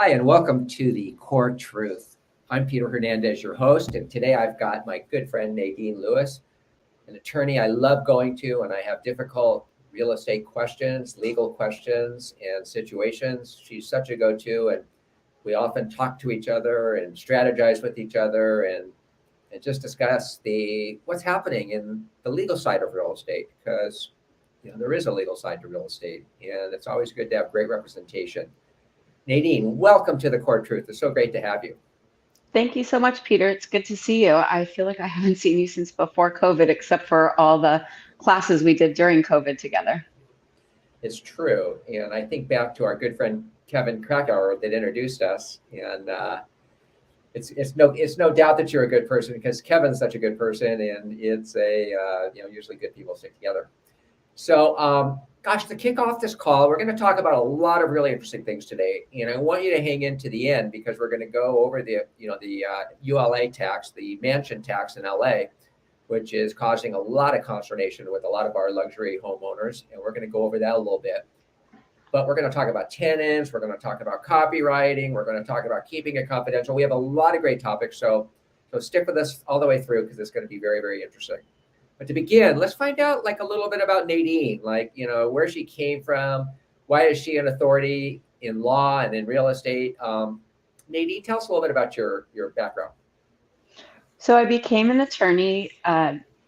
Hi, and welcome to the Core Truth. I'm Peter Hernandez, your host, and today I've got my good friend Nadine Lewis, an attorney I love going to when I have difficult real estate questions, legal questions, and situations. She's such a go-to, and we often talk to each other and strategize with each other and just discuss what's happening in the legal side of real estate, because there is a legal side to real estate, and it's always good to have great representation. Nadine, welcome to the Core Truth. It's so great to have you. Thank you so much, Peter. It's good to see you. I feel like I haven't seen you since before COVID, except for all the classes we did during COVID together. It's true. And I think back to our good friend Kevin Krakauer that introduced us. And it's no doubt that you're a good person because Kevin's such a good person, and it's usually good people stick together. So, to kick off this call, we're going to talk about a lot of really interesting things today, and I want you to hang in to the end because we're going to go over the ULA tax, the mansion tax in LA, which is causing a lot of consternation with a lot of our luxury homeowners, and we're going to go over that a little bit. But we're going to talk about tenants, we're going to talk about copywriting, we're going to talk about keeping it confidential. We have a lot of great topics, so stick with us all the way through because it's going to be very, very interesting. But to begin, let's find out a little bit about Nadine, where she came from, why is she an authority in law and in real estate? Nadine, tell us a little bit about your background. So I became an attorney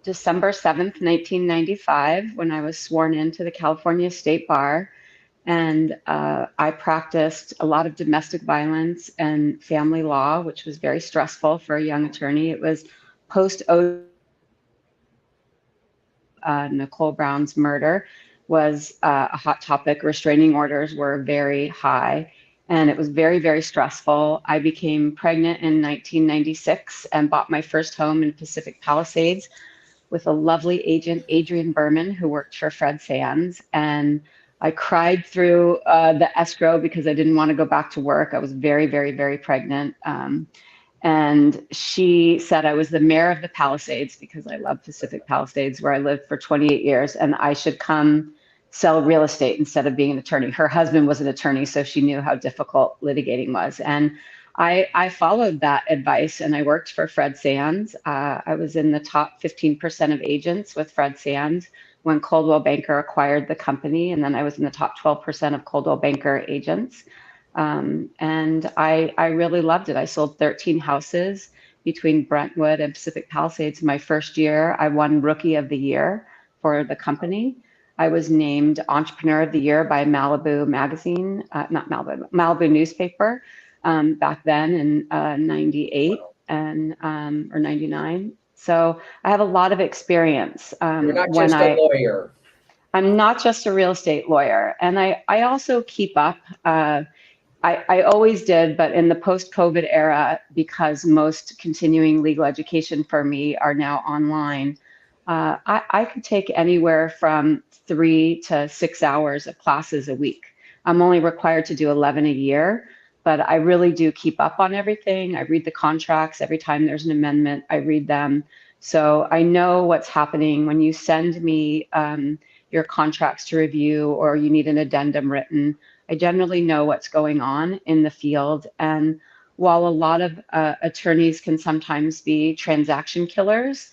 December 7th, 1995, when I was sworn into the California State Bar. And I practiced a lot of domestic violence and family law, which was very stressful for a young attorney. It was post Nicole Brown's murder was a hot topic. Restraining orders were very high, and it was very, very stressful. I became pregnant in 1996 and bought my first home in Pacific Palisades with a lovely agent, Adrian Berman, who worked for Fred Sands. And I cried through the escrow because I didn't want to go back to work. I was very, very, very pregnant. And she said I was the mayor of the Palisades because I love Pacific Palisades, where I lived for 28 years, and I should come sell real estate instead of being an attorney. Her husband was an attorney, so she knew how difficult litigating was. And I followed that advice, and I worked for Fred Sands. I was in the top 15% of agents with Fred Sands when Coldwell Banker acquired the company, and then I was in the top 12% of Coldwell Banker agents. And I really loved it. I sold 13 houses between Brentwood and Pacific Palisades. My first year, I won Rookie of the Year for the company. I was named Entrepreneur of the Year by Malibu magazine, not Malibu, Malibu newspaper, back then in 98 and or 99. So I have a lot of experience. You're not just a lawyer. I'm not just a real estate lawyer. And I also keep up. I always did, but in the post-COVID era, because most continuing legal education for me are now online, I could take anywhere from 3 to 6 hours of classes a week. I'm only required to do 11 a year, but I really do keep up on everything. I read the contracts every time there's an amendment. I read them. So I know what's happening. When you send me your contracts to review or you need an addendum written, I generally know what's going on in the field. And while a lot of attorneys can sometimes be transaction killers,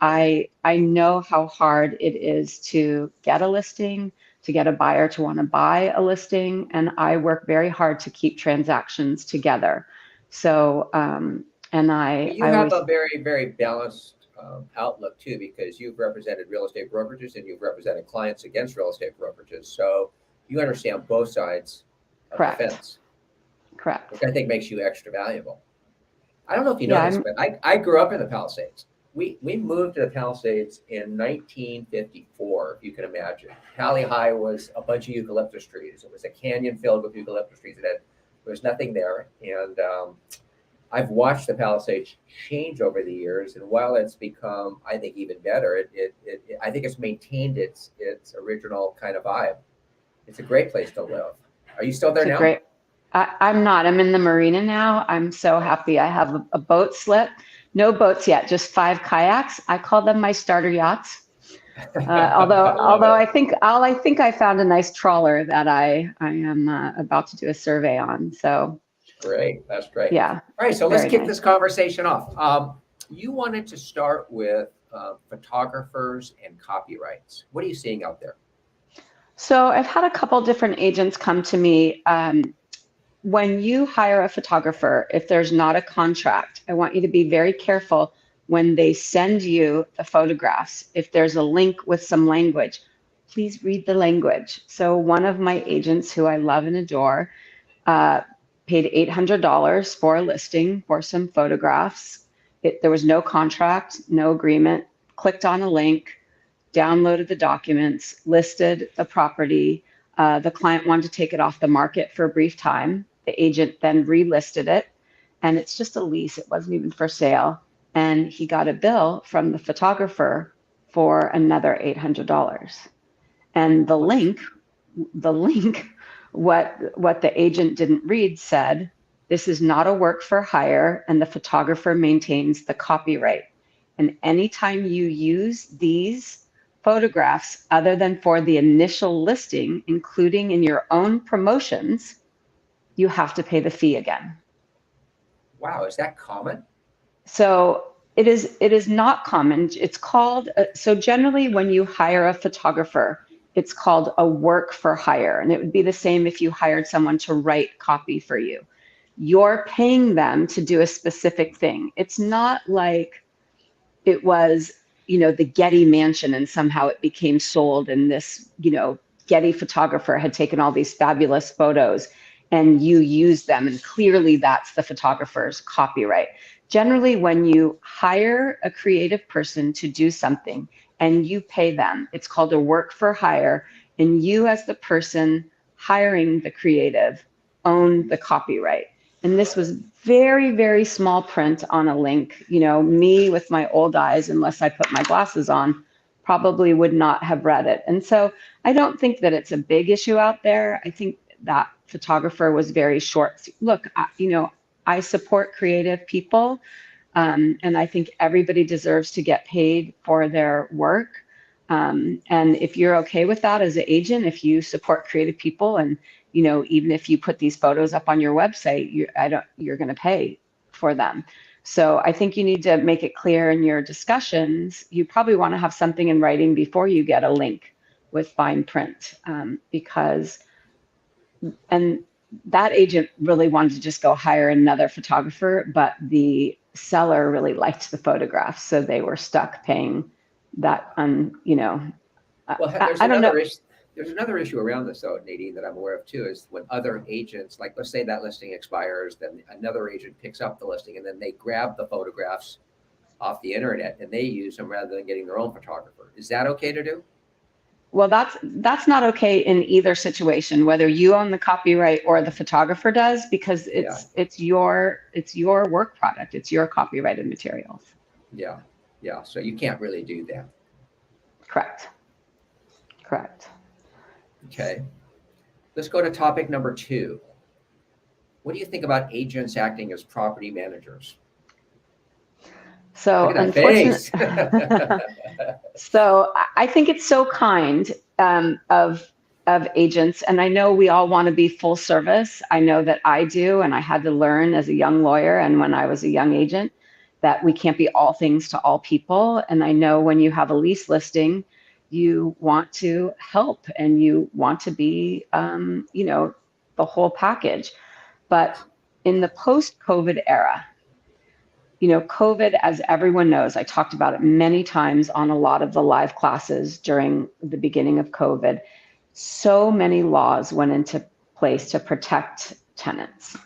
I know how hard it is to get a listing, to get a buyer to want to buy a listing, and I work very hard to keep transactions together. So, You have a very, very balanced outlook too, because you've represented real estate brokerages and you've represented clients against real estate brokerages. So you understand both sides of the fence. Correct. Which I think makes you extra valuable. I don't know if you know this, but I grew up in the Palisades. We moved to the Palisades in 1954, if you can imagine. Pali High was a bunch of eucalyptus trees. It was a canyon filled with eucalyptus trees. There was nothing there. And I've watched the Palisades change over the years. And while it's become, I think, even better, I think it's maintained its original kind of vibe. It's a great place to live. Are you still there now? I'm not. I'm in the marina now. I'm so happy. I have a boat slip. No boats yet, just 5 kayaks. I call them my starter yachts. Although I think I found a nice trawler that I am about to do a survey on. So Great. That's great. Yeah, All right. So let's very kick nice. this conversation off. You wanted to start with photographers and copyrights. What are you seeing out there? So I've had a couple different agents come to me. When you hire a photographer, if there's not a contract, I want you to be very careful when they send you the photographs. If there's a link with some language, please read the language. So one of my agents who I love and adore uh, paid $800 for a listing for some photographs. There was no contract, no agreement, clicked on a link, downloaded the documents, listed the property. The client wanted to take it off the market for a brief time. The agent then relisted it, and it's just a lease. It wasn't even for sale. And he got a bill from the photographer for another $800. And the link, what the agent didn't read said, this is not a work for hire, and the photographer maintains the copyright. And anytime you use these photographs other than for the initial listing, including in your own promotions, you have to pay the fee again. Wow. Is that common? So it is not common. It's called, so generally when you hire a photographer, it's called a work for hire. And it would be the same if you hired someone to write copy for you. You're paying them to do a specific thing. It's not like it was, the Getty mansion and somehow it became sold and this, Getty photographer had taken all these fabulous photos and you use them, and clearly that's the photographer's copyright. Generally, when you hire a creative person to do something and you pay them, it's called a work for hire, and you as the person hiring the creative own the copyright. And this was very, very small print on a link. Me with my old eyes, unless I put my glasses on, probably would not have read it. And so I don't think that it's a big issue out there. I think that photographer was very short. Look, I support creative people, and I think everybody deserves to get paid for their work. And if you're okay with that as an agent, if you support creative people, and even if you put these photos up on your website, you're going to pay for them. So I think you need to make it clear in your discussions. You probably want to have something in writing before you get a link with fine print, and that agent really wanted to just go hire another photographer, but the seller really liked the photographs, so they were stuck paying that. Well, I don't know. There's another issue around this, though, Nadine, that I'm aware of too, is when other agents, like let's say that listing expires, then another agent picks up the listing and then they grab the photographs off the internet and they use them rather than getting their own photographer. Is that okay to do? Well, that's not okay in either situation, whether you own the copyright or the photographer does, because it's your work product, it's your copyrighted materials. Yeah. So you can't really do that. Correct. Okay. Let's go to topic number 2. What do you think about agents acting as property managers? So unfortunately, so I think it's so kind of agents, and I know we all want to be full service. I know that I do, and I had to learn as a young lawyer and when I was a young agent that we can't be all things to all people. And I know when you have a lease listing, you want to help and you want to be, the whole package. But in the post-COVID era, COVID, as everyone knows, I talked about it many times on a lot of the live classes during the beginning of COVID. So many laws went into place to protect tenants,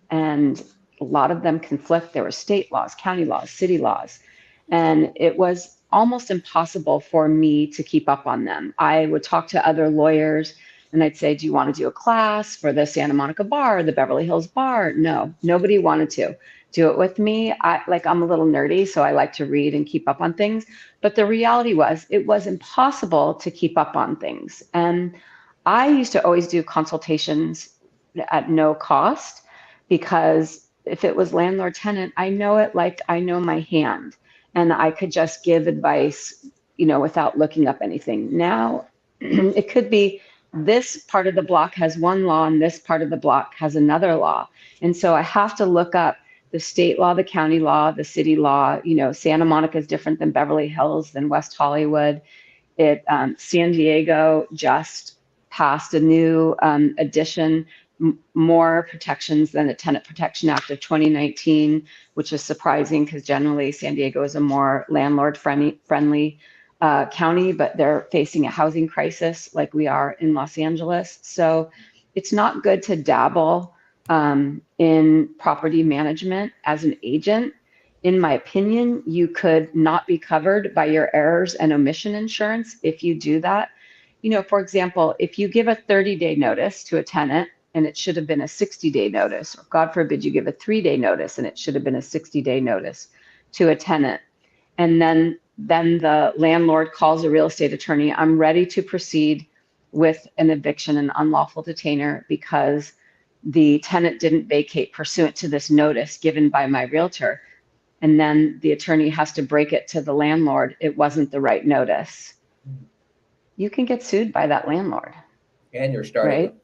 and a lot of them conflict. There were state laws, county laws, city laws, and it was almost impossible for me to keep up on them. I would talk to other lawyers and I'd say, do you want to do a class for the Santa Monica bar, the Beverly Hills bar? No, nobody wanted to do it with me. I'm a little nerdy, so I like to read and keep up on things. But the reality was it was impossible to keep up on things. And I used to always do consultations at no cost, because if it was landlord tenant, I know it like I know my hand, and I could just give advice, without looking up anything. Now it could be this part of the block has one law and this part of the block has another law. And so I have to look up the state law, the county law, the city law. Santa Monica is different than Beverly Hills, than West Hollywood. San Diego just passed a new addition, more protections than the Tenant Protection Act of 2019, which is surprising because generally San Diego is a more landlord-friendly county, but they're facing a housing crisis like we are in Los Angeles. So it's not good to dabble in property management as an agent. In my opinion, you could not be covered by your errors and omission insurance if you do that. For example, if you give a 30-day notice to a tenant and it should have been a 60-day notice, or God forbid you give a 3-day notice and it should have been a 60-day notice to a tenant, and then the landlord calls a real estate attorney, I'm ready to proceed with an eviction and unlawful detainer because the tenant didn't vacate pursuant to this notice given by my realtor. And then the attorney has to break it to the landlord, it wasn't the right notice. You can get sued by that landlord. And you're starting right?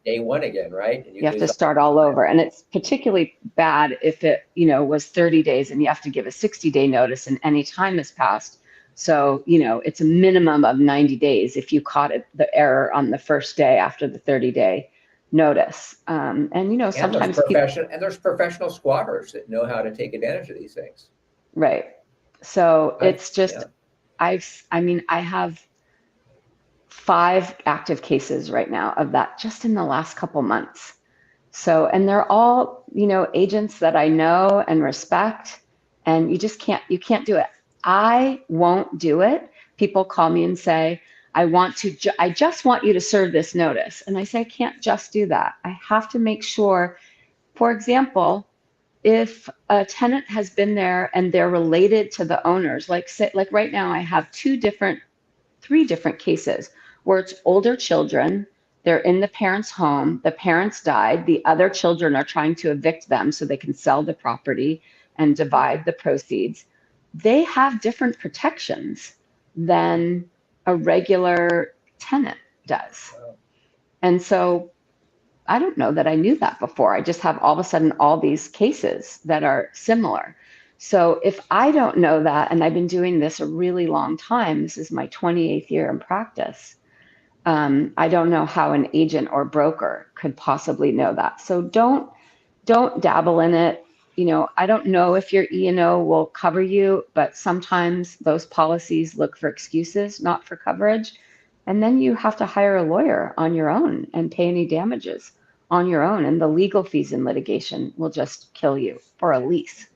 day one again, right? And You have to start all over. And it's particularly bad if it, was 30 days and you have to give a 60-day notice and any time has passed. So, it's a minimum of 90 days if you caught the error on the first day after the 30-day notice. And sometimes there's professional squatters that know how to take advantage of these things. Right. So it's just, I have 5 active cases right now of that just in the last couple months. So, and they're all, agents that I know and respect, and you can't do it. I won't do it. People call me and say, I just want you to serve this notice. And I say, I can't just do that. I have to make sure, for example, if a tenant has been there and they're related to the owners, like right now I have 3 different cases where it's older children, they're in the parents' home, the parents died, the other children are trying to evict them so they can sell the property and divide the proceeds. They have different protections than a regular tenant does. And so I don't know that I knew that before. I just have all of a sudden all these cases that are similar. So if I don't know that, and I've been doing this a really long time, this is my 28th year in practice, I don't know how an agent or broker could possibly know that. So don't dabble in it. I don't know if your E&O will cover you, but sometimes those policies look for excuses, not for coverage. And then you have to hire a lawyer on your own and pay any damages on your own. And the legal fees in litigation will just kill you for a lease.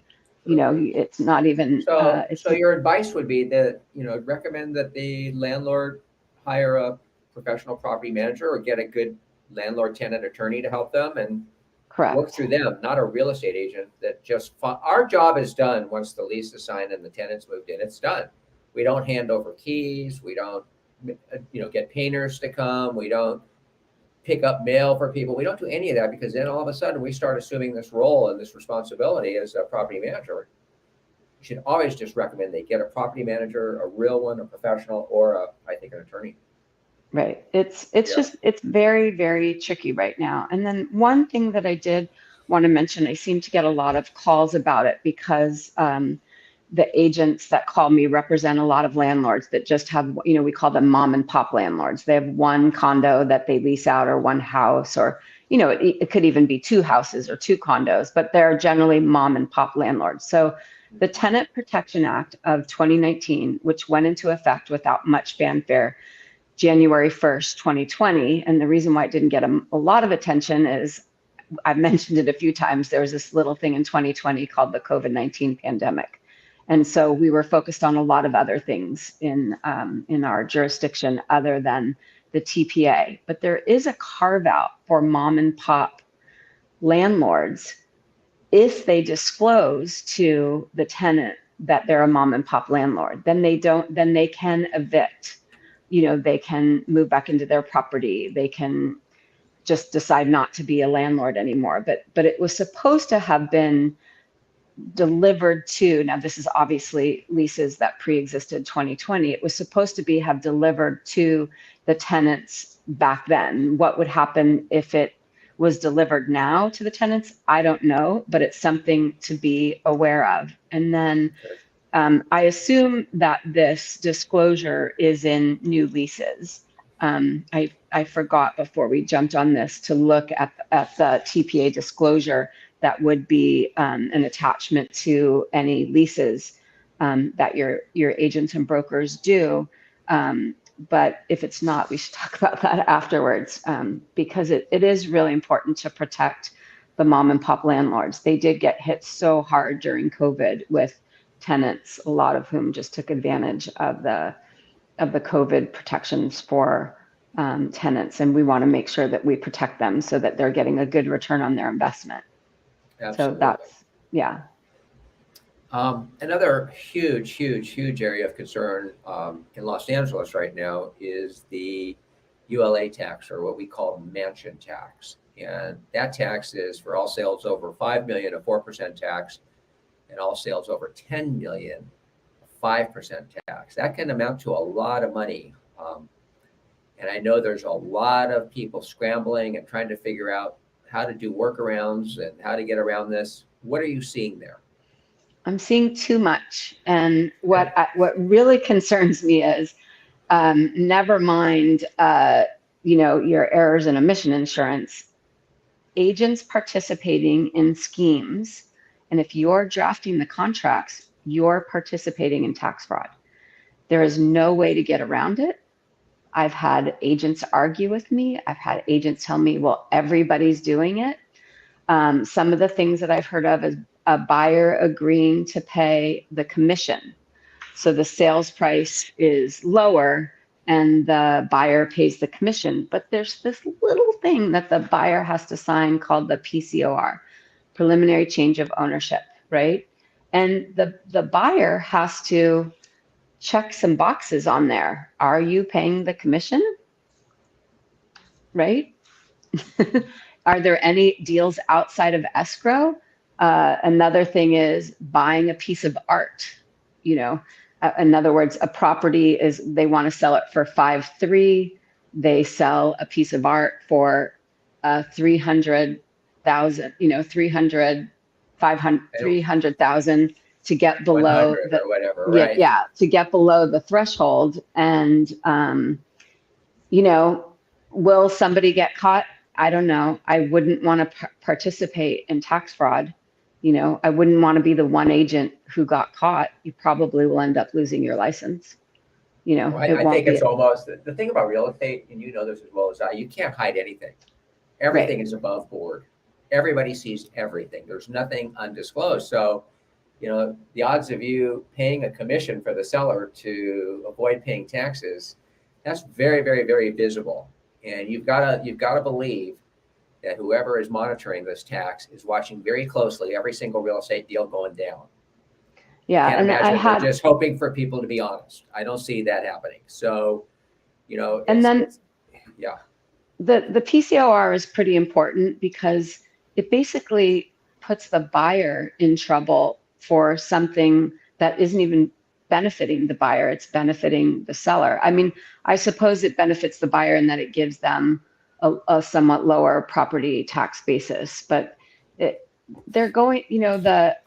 It's not even. So your advice would be that, recommend that the landlord hire a professional property manager or get a good landlord tenant attorney to help them and correct. Work through them, not a real estate agent that just, our job is done once the lease is signed and the tenants moved in, it's done. We don't hand over keys. We don't, get painters to come. We don't pick up mail for people. We don't do any of that because then all of a sudden we start assuming this role and this responsibility as a property manager. You should always just recommend they get a property manager, a real one, a professional, or I think an attorney. Right. It's very, very tricky right now. And then one thing that I did want to mention, I seem to get a lot of calls about it because the agents that call me represent a lot of landlords that just have, we call them mom and pop landlords. They have one condo that they lease out or one house, or, it could even be 2 houses or 2 condos, but they're generally mom and pop landlords. So the Tenant Protection Act of 2019, which went into effect without much fanfare, January 1st, 2020. And the reason why it didn't get a lot of attention is, I've mentioned it a few times, there was this little thing in 2020 called the COVID-19 pandemic. And so we were focused on a lot of other things in our jurisdiction other than the TPA. But there is a carve out for mom and pop landlords if they disclose to the tenant that they're a mom and pop landlord. Then they can evict. They can move back into their property. They can just decide not to be a landlord anymore. But it was supposed to have been delivered to, now this is obviously leases that pre-existed 2020, it was supposed to be have delivered to the tenants back then. What would happen if it was delivered now to the tenants? I don't know, but it's something to be aware of. And then I assume that this disclosure is in new leases. I forgot before we jumped on this to look at the TPA disclosure that would be an attachment to any leases that your agents and brokers do. But if it's not, we should talk about that afterwards, because it is really important to protect the mom and pop landlords. They did get hit so hard during COVID with tenants, a lot of whom just took advantage of the COVID protections for tenants. And we want to make sure that we protect them so that they're getting a good return on their investment. Absolutely. So that's, yeah. Another huge area of concern in Los Angeles right now is the ULA tax, or what we call mansion tax. And that tax is for all sales over 5 million, a 4% tax, and all sales over 10 million, a 5% tax. That can amount to a lot of money. And I know there's a lot of people scrambling and trying to figure out how to do workarounds and how to get around this. What are you seeing there? I'm seeing too much. And what really concerns me is, never mind, your errors and omission insurance, agents participating in schemes. And if you're drafting the contracts, you're participating in tax fraud. There is no way to get around it. I've had agents argue with me. I've had agents tell me, well, everybody's doing it. Some of the things that I've heard of is a buyer agreeing to pay the commission. So the sales price is lower and the buyer pays the commission. But there's this little thing that the buyer has to sign called the PCOR, preliminary change of ownership, right? And the buyer has to check some boxes on there. Are you paying the commission? Right? Are there any deals outside of escrow? Another thing is buying a piece of art. In other words, a property is, they want to sell it for 5.3. They sell a piece of art for 300,000. 300,000 to get below the, or whatever, right? Yeah, to get below the threshold. And will somebody get caught? I don't know. I wouldn't want to participate in tax fraud. I wouldn't want to be the one agent who got caught. You probably will end up losing your license. I think it's almost the thing about real estate, and you know this as well as I, you can't hide anything. Everything Right. is above board. Everybody sees everything. There's nothing undisclosed. So, the odds of you paying a commission for the seller to avoid paying taxes, that's very, very, very visible. And you've got to believe that whoever is monitoring this tax is watching very closely every single real estate deal going down. Yeah, Can't and imagine I had they're just hoping for people to be honest. I don't see that happening. So, and then yeah. The PCOR is pretty important because it basically puts the buyer in trouble for something that isn't even benefiting the buyer. It's benefiting the seller. I mean, I suppose it benefits the buyer in that it gives them a somewhat lower property tax basis, but they're going,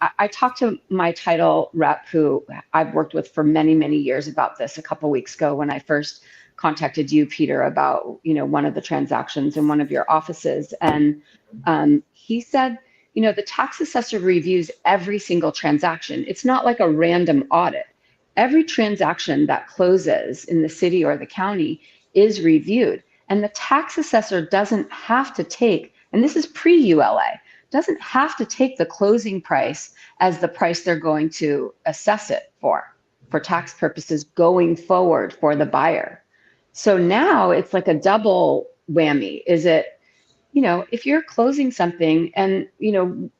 I talked to my title rep who I've worked with for many, many years about this a couple of weeks ago when I first contacted you, Peter, about, one of the transactions in one of your offices. And he said, the tax assessor reviews every single transaction. It's not like a random audit. Every transaction that closes in the city or the county is reviewed. And the tax assessor doesn't have to take, and this is pre-ULA, doesn't have to take the closing price as the price they're going to assess it for tax purposes going forward for the buyer. So now it's like a double whammy. Is it, if you're closing something and,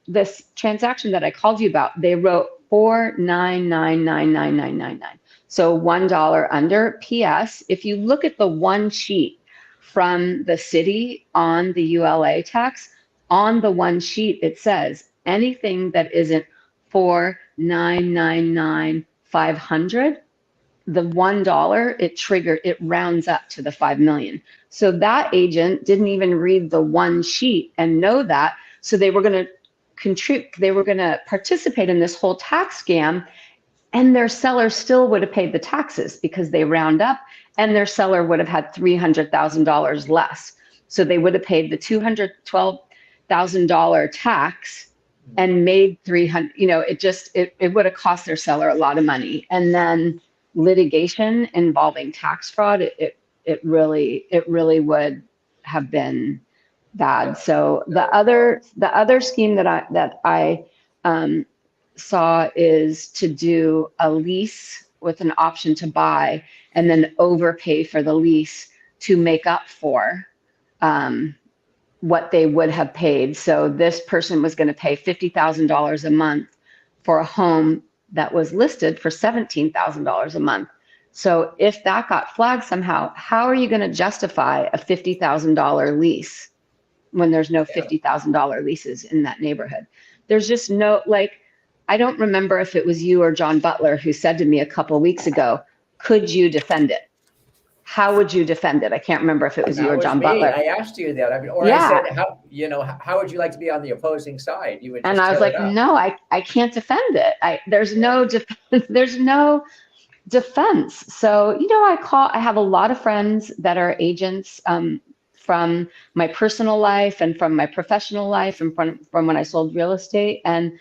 this transaction that I called you about, they wrote 4,999,999. So $1 under. PS, if you look at the one sheet from the city on the ULA tax, on the one sheet, it says anything that isn't $1,499,500. The $1, it rounds up to the 5 million. So that agent didn't even read the one sheet and know that. So they were going to participate in this whole tax scam, and their seller still would have paid the taxes because they round up, and their seller would have had $300,000 less. So they would have paid the $212,000 tax and made 300, it would have cost their seller a lot of money. And then litigation involving tax fraud, it really would have been bad. So the other scheme that I saw is to do a lease with an option to buy and then overpay for the lease to make up for what they would have paid. So this person was going to pay $50,000 a month for a home that was listed for $17,000 a month. So if that got flagged somehow, how are you going to justify a $50,000 lease when there's no $50,000 leases in that neighborhood? There's just no, I don't remember if it was you or John Butler who said to me a couple of weeks ago, could you defend it? How would you defend it? I can't remember if it was you or John Butler. I asked you that. I said, how would you like to be on the opposing side? You would just, and I was like, no, I can't defend it. There's no defense. There's no defense. So, I have a lot of friends that are agents from my personal life and from my professional life and from when I sold real estate. And,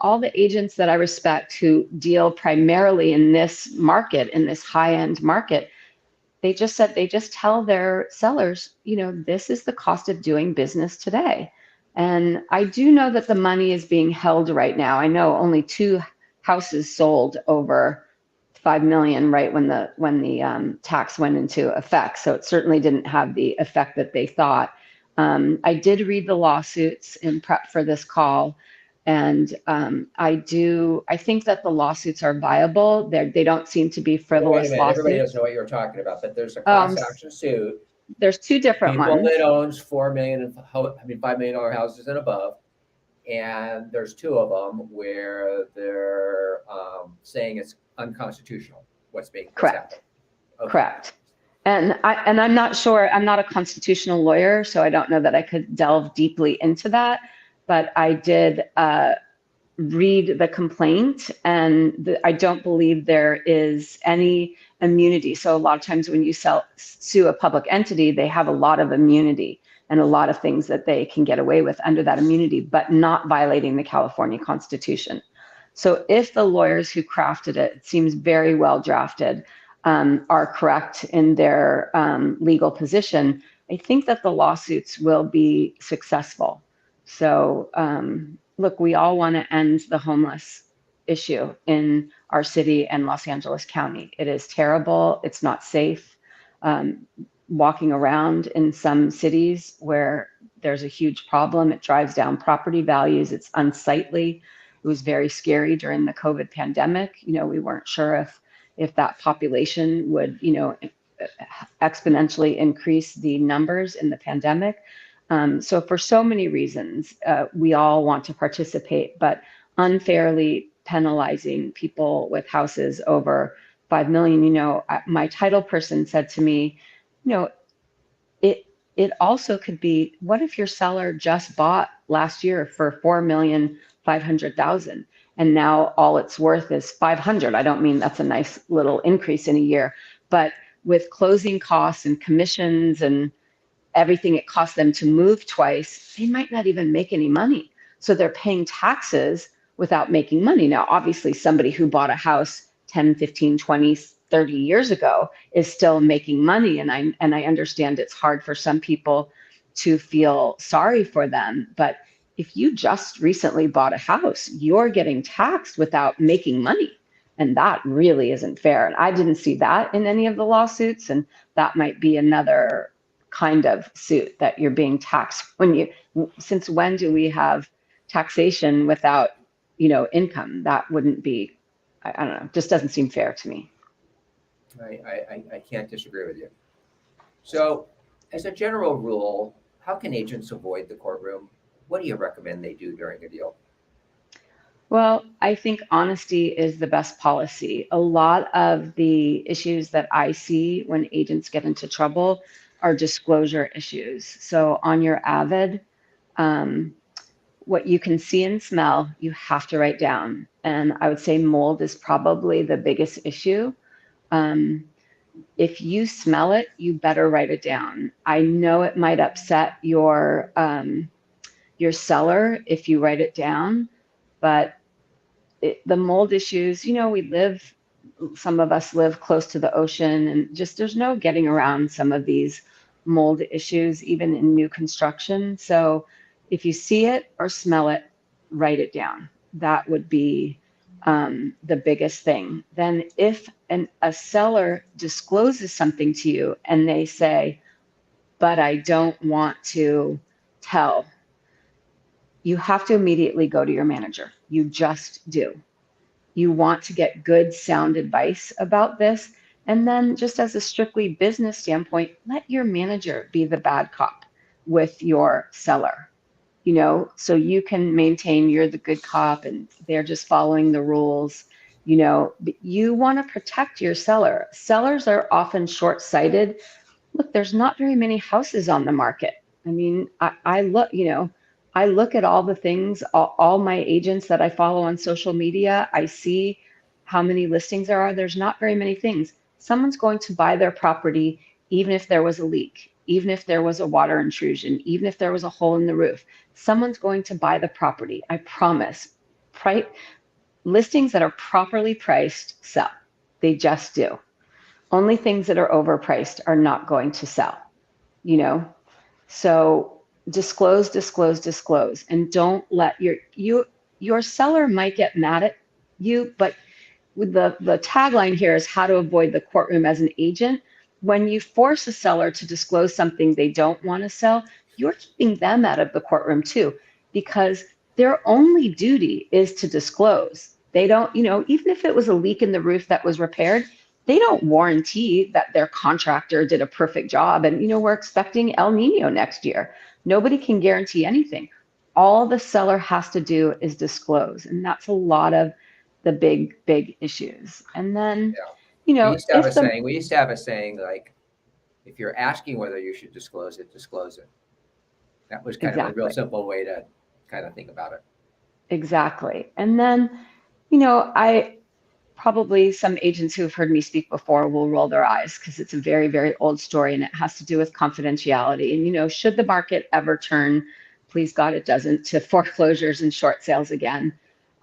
all the agents that I respect who deal primarily in this market, in this high-end market, they just tell their sellers, this is the cost of doing business today. And I do know that the money is being held right now. I know only 2 houses sold over 5 million right when the tax went into effect. So it certainly didn't have the effect that they thought. I did read the lawsuits in prep for this call. And I think that the lawsuits are viable. They don't seem to be frivolous lawsuits. Everybody doesn't know what you're talking about, but there's a class action suit. There's 2 different ones. People that owns $5 million houses and above. And there's 2 of them where they're saying it's unconstitutional. What's correct? Okay. Correct. And I'm not sure. I'm not a constitutional lawyer, so I don't know that I could delve deeply into that. But I did read the complaint, and I don't believe there is any immunity. So a lot of times when you sue a public entity, they have a lot of immunity and a lot of things that they can get away with under that immunity, but not violating the California Constitution. So if the lawyers who crafted it seems very well drafted, are correct in their legal position, I think that the lawsuits will be successful. So look, we all want to end the homeless issue in our city and Los Angeles County. It is terrible. It's not safe. Walking around in some cities where there's a huge problem, it drives down property values. It's unsightly. It was very scary during the COVID pandemic. We weren't sure if that population would, exponentially increase the numbers in the pandemic. So for so many reasons, we all want to participate, but unfairly penalizing people with houses over 5 million, my title person said to me, it also could be, what if your seller just bought last year for $4,500,000 and now all it's worth is 500? I don't mean that's a nice little increase in a year, but with closing costs and commissions and everything it costs them to move twice, they might not even make any money. So they're paying taxes without making money. Now, obviously, somebody who bought a house 10, 15, 20, 30 years ago is still making money. And I understand it's hard for some people to feel sorry for them. But if you just recently bought a house, you're getting taxed without making money. And that really isn't fair. And I didn't see that in any of the lawsuits. And that might be another kind of suit that you're being taxed since when do we have taxation without, income? That wouldn't be, I don't know, just doesn't seem fair to me. I can't disagree with you. So as a general rule, how can agents avoid the courtroom? What do you recommend they do during a deal? Well, I think honesty is the best policy. A lot of the issues that I see when agents get into trouble are disclosure issues. So on your Avid, um, what you can see and smell, you have to write down. And I would say mold is probably the biggest issue. Um, if you smell it, you better write it down. I know it might upset your seller if you write it down, but the mold issues, some of us live close to the ocean, and just there's no getting around some of these mold issues, even in new construction. So if you see it or smell it, write it down. That would be the biggest thing. Then if a seller discloses something to you and they say, but I don't want to tell, you have to immediately go to your manager. You just do. You want to get good sound advice about this. And then just as a strictly business standpoint, let your manager be the bad cop with your seller, so you can maintain you're the good cop and they're just following the rules. But you want to protect your seller. Sellers are often short-sighted. Look, there's not very many houses on the market. I mean, I look at all the things, all my agents that I follow on social media. I see how many listings there are. There's not very many things. Someone's going to buy their property, even if there was a leak, even if there was a water intrusion, even if there was a hole in the roof. Someone's going to buy the property. I promise. Listings that are properly priced sell. They just do. Only things that are overpriced are not going to sell, you know? So disclose, disclose, disclose, and don't let your seller might get mad at you, but with the tagline here is how to avoid the courtroom as an agent. When you force a seller to disclose something they don't want to sell, you're keeping them out of the courtroom too, because their only duty is to disclose. They don't, even if it was a leak in the roof that was repaired, they don't warranty that their contractor did a perfect job. And, we're expecting El Nino next year. Nobody can guarantee anything. All the seller has to do is disclose. And that's a lot of the big issues. And then, Yeah. We used to have if a saying. We used to have a saying like, if you're asking whether you should disclose it, disclose it. That was kind of a real exactly, simple way to kind of think about it. exactly. And then, I probably some agents who have heard me speak before will roll their eyes because it's a very, very old story and it has to do with confidentiality. And, should the market ever turn, please God, it doesn't, to foreclosures and short sales again.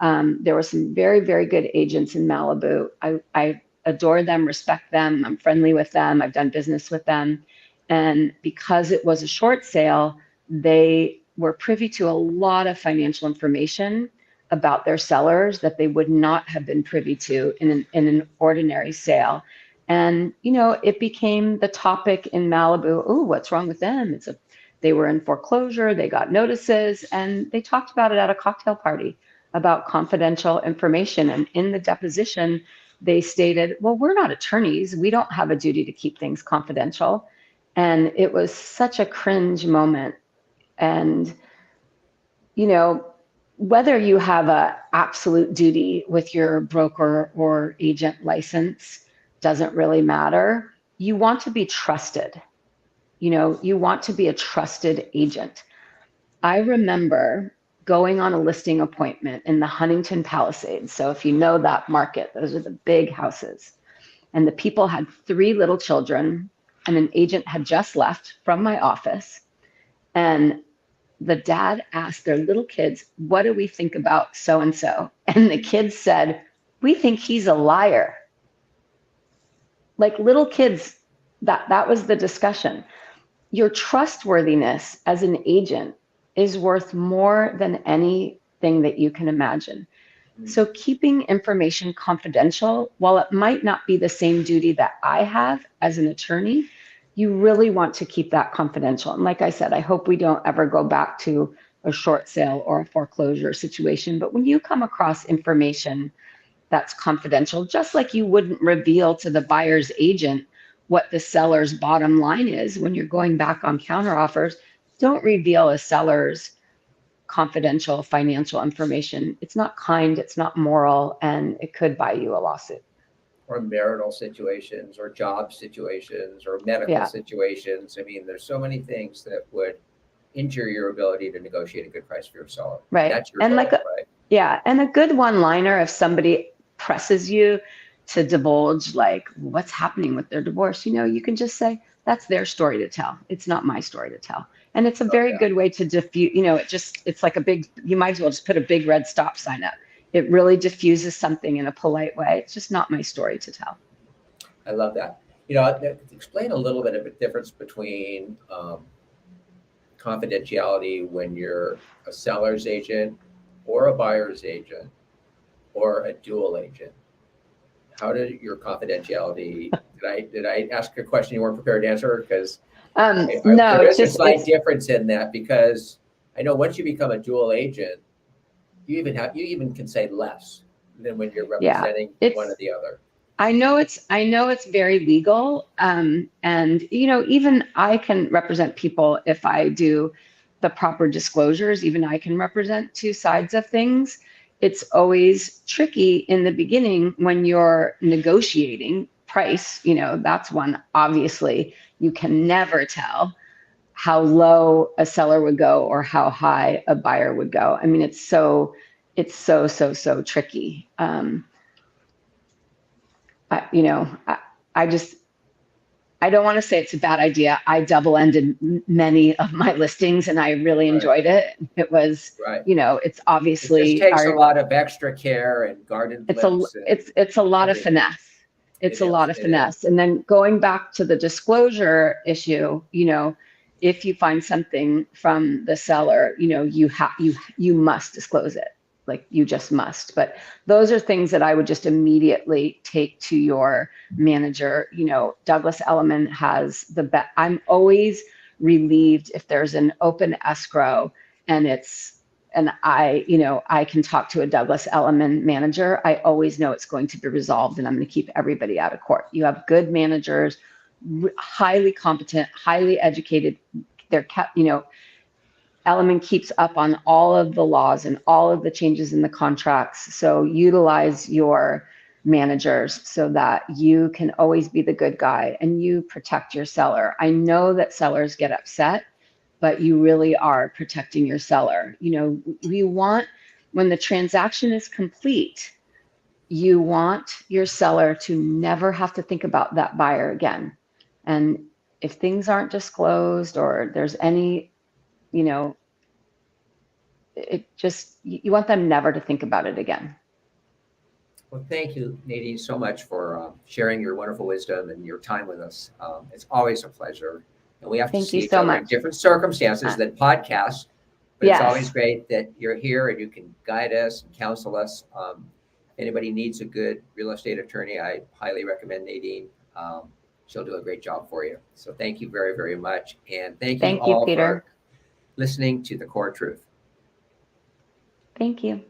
There were some very, very good agents in Malibu. I adore them, respect them. I'm friendly with them. I've done business with them. And because it was a short sale, they were privy to a lot of financial information about their sellers that they would not have been privy to in an ordinary sale. And, it became the topic in Malibu. Oh, what's wrong with them? They were in foreclosure, they got notices, and they talked about it at a cocktail party about confidential information. And in the deposition, they stated, well, we're not attorneys. We don't have a duty to keep things confidential. And it was such a cringe moment. And, you know, whether you have a absolute duty with your broker or agent license doesn't really matter. You want to be trusted. You want to be a trusted agent. I remember going on a listing appointment in the Huntington Palisades. So if you know that market, those are the big houses. And the people had 3 little children, and an agent had just left from my office. And the dad asked their little kids, what do we think about so and so? And the kids said, we think he's a liar. Like little kids, that was the discussion. Your trustworthiness as an agent is worth more than anything that you can imagine. So keeping information confidential, while it might not be the same duty that I have as an attorney, you really want to keep that confidential. And like I said, I hope we don't ever go back to a short sale or a foreclosure situation. But when you come across information that's confidential, just like you wouldn't reveal to the buyer's agent what the seller's bottom line is when you're going back on counteroffers, don't reveal a seller's confidential financial information. It's not kind, it's not moral, and it could buy you a lawsuit. Or marital situations, or job situations, or medical Yeah. situations. I mean, there's so many things that would injure your ability to negotiate a good price for your seller. Right. That's your And goal, like right? yeah, and a good one-liner if somebody presses you to divulge like what's happening with their divorce, you can just say that's their story to tell. It's not my story to tell. And it's a Oh, very yeah. good way to diffuse, it's like you might as well just put a big red stop sign up. It really diffuses something in a polite way. It's just not my story to tell. I love that. Explain a little bit of a difference between confidentiality when you're a seller's agent or a buyer's agent or a dual agent. How did your confidentiality, did I ask a question you weren't prepared to answer? Because No, there it's is a just, slight difference in that, because I know once you become a dual agent, you even can say less than when you're yeah, representing one or the other. I know it's very legal. And, even I can represent people if I do the proper disclosures, even I can represent two sides of things. It's always tricky in the beginning when you're negotiating price, that's one, obviously, you can never tell how low a seller would go or how high a buyer would go. I mean, it's so tricky. I, you know, I just, I don't want to say it's a bad idea. I double-ended many of my listings and I really Right. enjoyed it. It was, Right. It's It obviously just takes a lot of extra care and garden it's flips. a lot of everything. finesse. It's It a lot is. of It is. finesse. And then going back to the disclosure issue, if you find something from the seller, you must disclose it. Like you just must. But those are things that I would just immediately take to your manager. Douglas Elliman has the best. I'm always relieved if there's an open escrow and I can talk to a Douglas Elliman manager. I always know it's going to be resolved and I'm going to keep everybody out of court. You have good managers, highly competent, highly educated. They're kept, Elliman keeps up on all of the laws and all of the changes in the contracts. So utilize your managers so that you can always be the good guy and you protect your seller. I know that sellers get upset, but you really are protecting your seller. You want, when the transaction is complete, you want your seller to never have to think about that buyer again. And if things aren't disclosed or there's any, you want them never to think about it again. Well, thank you, Nadine, so much for sharing your wonderful wisdom and your time with us. It's always a pleasure. And we have to Thank see you each so other in much. different circumstances than podcasts. But it's always Yes. great that you're here and you can guide us and counsel us. If anybody needs a good real estate attorney, I highly recommend Nadine. She'll do a great job for you. So thank you very, very much. And thank you Thank you, all Peter. for listening to The Core Truth. Thank you.